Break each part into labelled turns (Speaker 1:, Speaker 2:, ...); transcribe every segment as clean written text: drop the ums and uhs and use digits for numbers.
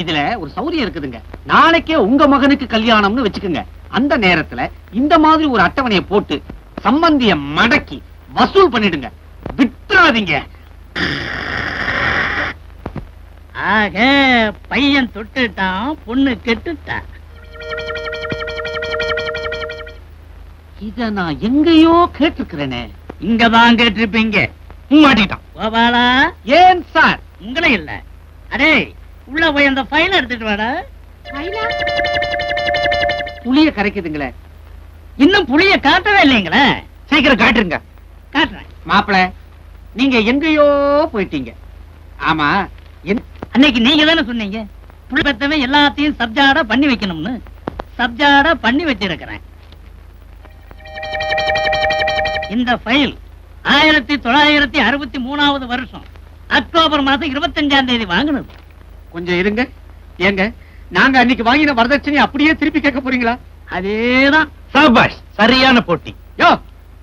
Speaker 1: இதுல ஒரு சௌரியம் இருக்குதுங்க. நாளைக்கே உங்க மகனுக்கு கல்யாணம்னு வச்சுக்கோங்க. அந்த நேரத்துல இந்த மாதிரி ஒரு அட்டவணையை போட்டு சம்பந்திய மடக்கி வசூல் பண்ணிடுங்க. விட்டுறாதீங்க.
Speaker 2: ஆக பையன் தொட்டுட்டான், பொண்ணு கெட்டுட்டான்.
Speaker 1: இத நான் எங்கேயோ கேட்டிருக்கிறேனே.
Speaker 2: இங்கதான் கேட்டிருப்பீங்க.
Speaker 1: மாட்டிட்டான்.
Speaker 2: கோபாலா,
Speaker 1: ஏன் சார்?
Speaker 2: உங்களே இல்ல. அடே, உள்ள போய் அந்த ஃபைல் எடுத்துட்டு வாடா.
Speaker 1: புளிய கரைக்குதுங்களே.
Speaker 2: இன்னும் புளிய காட்டவே இல்லைங்களே.
Speaker 1: சீக்கிரம் காட்டுருங்க.
Speaker 2: காட்டுறேன்.
Speaker 1: மாப்பிள, நீங்க எங்கேயோ போயிட்டீங்க. ஆமா,
Speaker 2: அன்னைக்கு நீங்க தானே சொன்னீங்க புள்ள பெத்தவன் எல்லாத்தையும் சப்ஜாடா பண்ணி வைக்கணும்னு. சப்ஜாடா பண்ணி வச்சிருக்கிறேன். இந்த ஃபைல் 1963 வருஷம் அக்டோபர் மாசம் 25ஆம் தேதி வாங்கினது.
Speaker 1: கொஞ்சம் இருங்க. ஏங்க, நாங்க அன்னைக்கு வாங்கின வரதட்சணை அப்படியே திருப்பி கேட்க போறீங்களா?
Speaker 2: அதேதான்.
Speaker 1: சபாஷ், சரியான போட்டி. யோ,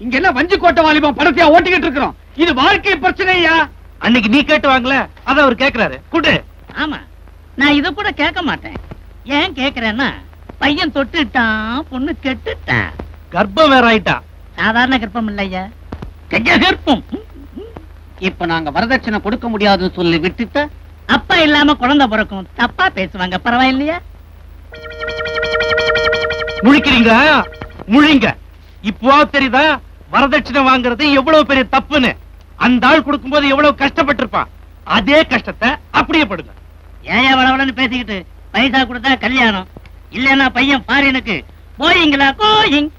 Speaker 1: இங்க எல்லாம் வஞ்சி கோட்டை வாலிபம் படத்தையா ஓட்டிக்கிட்டு இருக்கிறோம். இது வாழ்க்கை பிரச்சனையா? அன்னைக்கு நீ கேட்டு வாங்கல, அத அவர் கேக்குறாரு. குடு.
Speaker 2: ஆமா, நான் இத கூட கேட்க மாட்டேன். ஏன் கேக்குறேன்னா, பையன் தொட்டுட்டான், பொண்ணு கெட்டுட்டான்.
Speaker 1: கர்ப்பம் வேற ஆயிட்டா.
Speaker 2: சாதாரண கர்ப்பம் இல்லையா, கர்ப்பம்.
Speaker 1: இப்ப நாங்க வரதட்சணை கொடுக்க முடியாதுன்னு சொல்லி விட்டுட்ட.
Speaker 2: அப்பா இல்லாம குழந்தை பிறக்கும், தப்பா பேசுவாங்க. பரவாயில்லையா?
Speaker 1: முழிக்கிறீங்களா? முழிங்க. இப்போ தெரியுதா வரதட்சணை வாங்குறது எவ்வளவு பெரிய தப்புன்னு? அந்த ஆள் கொடுக்கும்போது எவ்வளவு கஷ்டப்பட்டிருப்பான். அதே கஷ்டத்தை அப்படியே படுங்க.
Speaker 2: ஏன் வளவளன்னு பேசிக்கிட்டு பைசா கொடுத்தா கல்யாணம், இல்லன்னா பையன் ஃபாரினுக்கு போயிங்களா கோயிங்.